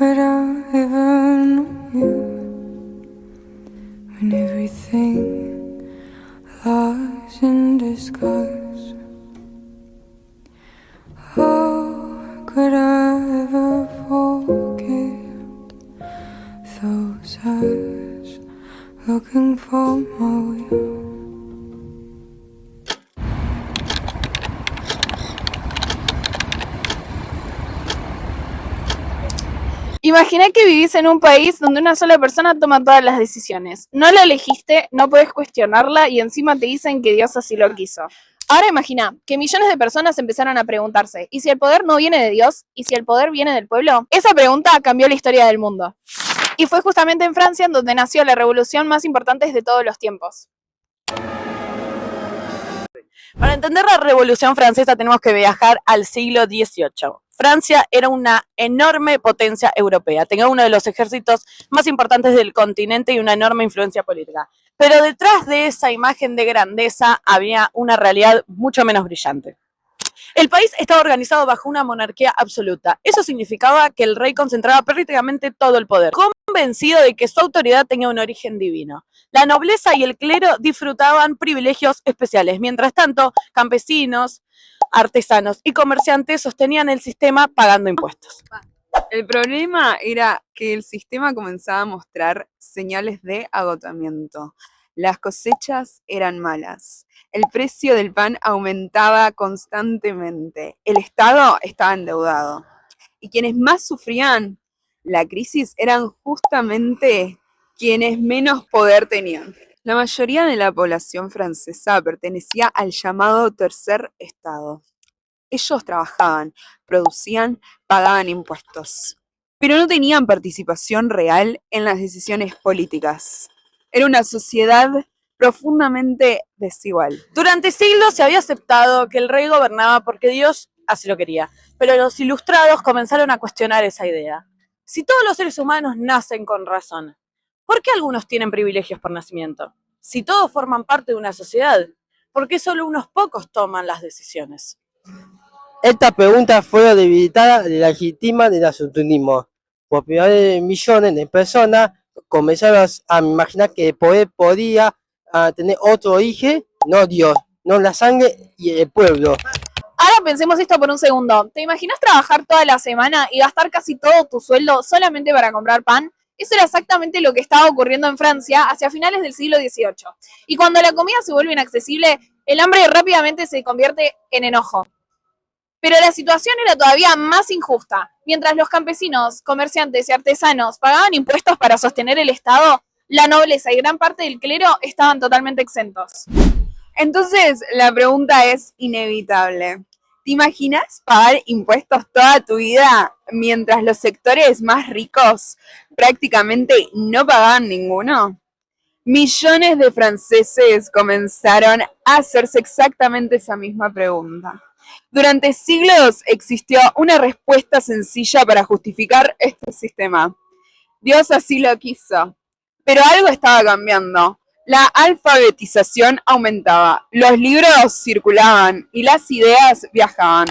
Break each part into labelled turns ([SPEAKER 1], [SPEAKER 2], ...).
[SPEAKER 1] could I ever know you when everything lies in disguise? How could I ever forget those eyes looking for my will?
[SPEAKER 2] Imagina que vivís en un país donde una sola persona toma todas las decisiones. No la elegiste, no podés cuestionarla y encima te dicen que Dios así lo quiso. Ahora imagina que millones de personas empezaron a preguntarse, ¿y si el poder no viene de Dios? ¿Y si el poder viene del pueblo? Esa pregunta cambió la historia del mundo. Y fue justamente en Francia en donde nació la revolución más importante de todos los tiempos.
[SPEAKER 3] Para entender la Revolución Francesa tenemos que viajar al siglo XVIII. Francia era una enorme potencia europea, tenía uno de los ejércitos más importantes del continente y una enorme influencia política. Pero detrás de esa imagen de grandeza había una realidad mucho menos brillante. El país estaba organizado bajo una monarquía absoluta. Eso significaba que el rey concentraba prácticamente todo el poder, convencido de que su autoridad tenía un origen divino. La nobleza y el clero disfrutaban privilegios especiales. Mientras tanto, campesinos, artesanos y comerciantes sostenían el sistema pagando impuestos.
[SPEAKER 4] El problema era que el sistema comenzaba a mostrar señales de agotamiento. Las cosechas eran malas. El precio del pan aumentaba constantemente. El Estado estaba endeudado. Y quienes más sufrían la crisis eran justamente quienes menos poder tenían. La mayoría de la población francesa pertenecía al llamado tercer estado. Ellos trabajaban, producían, pagaban impuestos, pero no tenían participación real en las decisiones políticas. Era una sociedad profundamente desigual.
[SPEAKER 3] Durante siglos se había aceptado que el rey gobernaba porque Dios así lo quería, pero los ilustrados comenzaron a cuestionar esa idea. Si todos los seres humanos nacen con razón, ¿por qué algunos tienen privilegios por nacimiento? Si todos forman parte de una sociedad, ¿por qué solo unos pocos toman las decisiones?
[SPEAKER 5] Esta pregunta fue debilitada y legítima del absolutismo. Por primera vez millones de personas comenzaron a imaginar que el poder podía tener otro origen, no Dios, no la sangre y el pueblo.
[SPEAKER 2] Ahora pensemos esto por un segundo. ¿Te imaginas trabajar toda la semana y gastar casi todo tu sueldo solamente para comprar pan? Eso era exactamente lo que estaba ocurriendo en Francia hacia finales del siglo XVIII. Y cuando la comida se vuelve inaccesible, el hambre rápidamente se convierte en enojo. Pero la situación era todavía más injusta. Mientras los campesinos, comerciantes y artesanos pagaban impuestos para sostener el Estado, la nobleza y gran parte del clero estaban totalmente exentos.
[SPEAKER 4] Entonces, la pregunta es inevitable. ¿Te imaginas pagar impuestos toda tu vida mientras los sectores más ricos prácticamente no pagaban ninguno? Millones de franceses comenzaron a hacerse exactamente esa misma pregunta. Durante siglos existió una respuesta sencilla para justificar este sistema. Dios así lo quiso. Pero algo estaba cambiando. La alfabetización aumentaba, los libros circulaban y las ideas viajaban.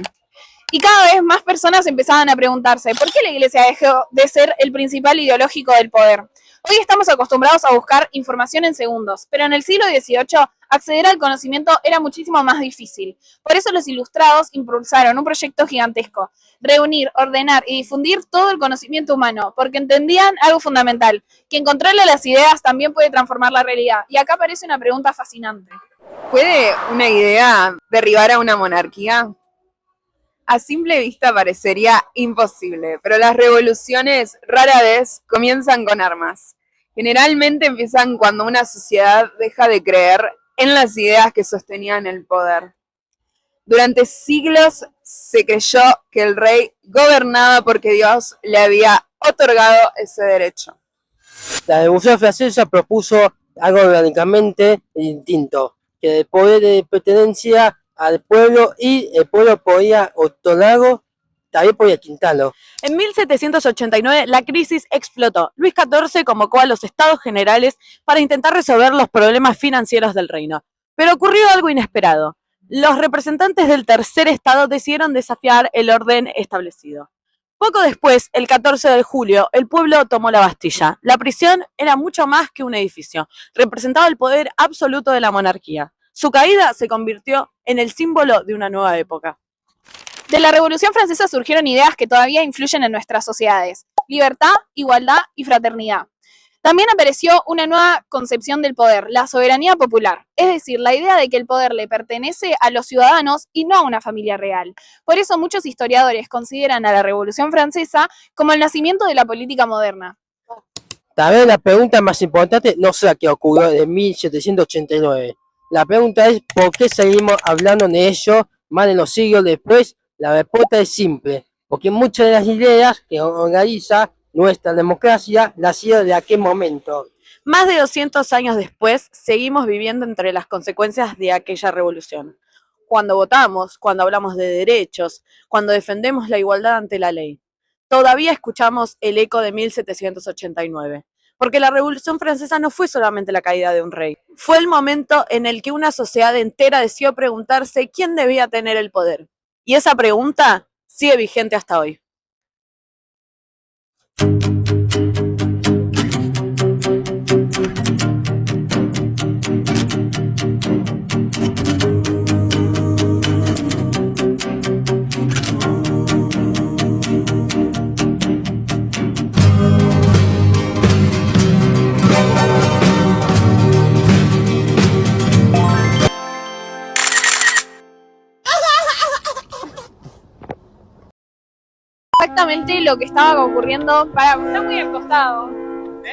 [SPEAKER 2] Y cada vez más personas empezaban a preguntarse, ¿por qué la Iglesia dejó de ser el principal ideológico del poder? Hoy estamos acostumbrados a buscar información en segundos, pero en el siglo XVIII acceder al conocimiento era muchísimo más difícil. Por eso los ilustrados impulsaron un proyecto gigantesco: reunir, ordenar y difundir todo el conocimiento humano, porque entendían algo fundamental: quien controla las ideas también puede transformar la realidad. Y acá aparece una pregunta fascinante.
[SPEAKER 4] ¿Puede una idea derribar a una monarquía? A simple vista parecería imposible, pero las revoluciones rara vez comienzan con armas. Generalmente empiezan cuando una sociedad deja de creer en las ideas que sostenían el poder. Durante siglos se creyó que el rey gobernaba porque Dios le había otorgado ese derecho.
[SPEAKER 5] La Revolución Francesa propuso algo radicalmente distinto, que el poder de pertenencia al pueblo y el pueblo podía otorgarlo, también podía quitarlo.
[SPEAKER 3] En 1789 la crisis explotó. Luis XIV convocó a los Estados Generales para intentar resolver los problemas financieros del reino. Pero ocurrió algo inesperado. Los representantes del tercer estado decidieron desafiar el orden establecido. Poco después, el 14 de julio, el pueblo tomó la Bastilla. La prisión era mucho más que un edificio, representaba el poder absoluto de la monarquía. Su caída se convirtió en el símbolo de una nueva época.
[SPEAKER 2] De la Revolución Francesa surgieron ideas que todavía influyen en nuestras sociedades: libertad, igualdad y fraternidad. También apareció una nueva concepción del poder, la soberanía popular, es decir, la idea de que el poder le pertenece a los ciudadanos y no a una familia real. Por eso muchos historiadores consideran a la Revolución Francesa como el nacimiento de la política moderna.
[SPEAKER 5] Tal vez la pregunta más importante no sea qué ocurrió en 1789. La pregunta es ¿por qué seguimos hablando de ello más de los siglos después? La respuesta es simple, porque muchas de las ideas que organiza nuestra democracia nacieron de aquel momento.
[SPEAKER 3] Más de 200 años después, seguimos viviendo entre las consecuencias de aquella revolución. Cuando votamos, cuando hablamos de derechos, cuando defendemos la igualdad ante la ley. Todavía escuchamos el eco de 1789, porque la Revolución Francesa no fue solamente la caída de un rey, fue el momento en el que una sociedad entera decidió preguntarse quién debía tener el poder. Y esa pregunta sigue vigente hasta hoy.
[SPEAKER 2] Exactamente lo que estaba ocurriendo. Está muy acostado.
[SPEAKER 3] La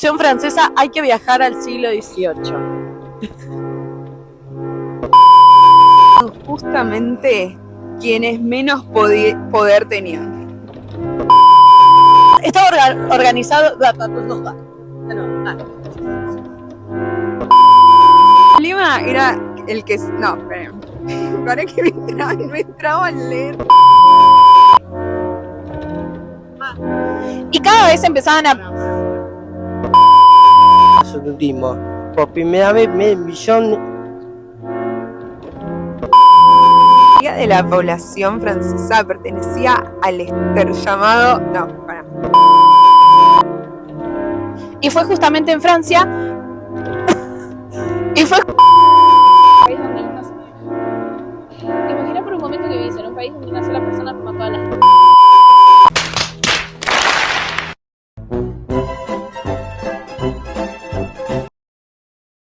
[SPEAKER 3] Revolución Francesa hay que viajar al siglo XVIII.
[SPEAKER 4] Justamente quienes menos poder tenían.
[SPEAKER 3] Estaba organizado...
[SPEAKER 4] El lema era el que... No, esperen. Para que me entraba a leer.
[SPEAKER 2] Y cada vez empezaban a...
[SPEAKER 5] Absolutismo. Por primera vez, medio millón
[SPEAKER 4] De la población francesa pertenecía al llamado... No, para.
[SPEAKER 2] Y fue justamente en Francia. Y fue... Imagina por un momento que vivís en un país donde una sola persona mató a la gente.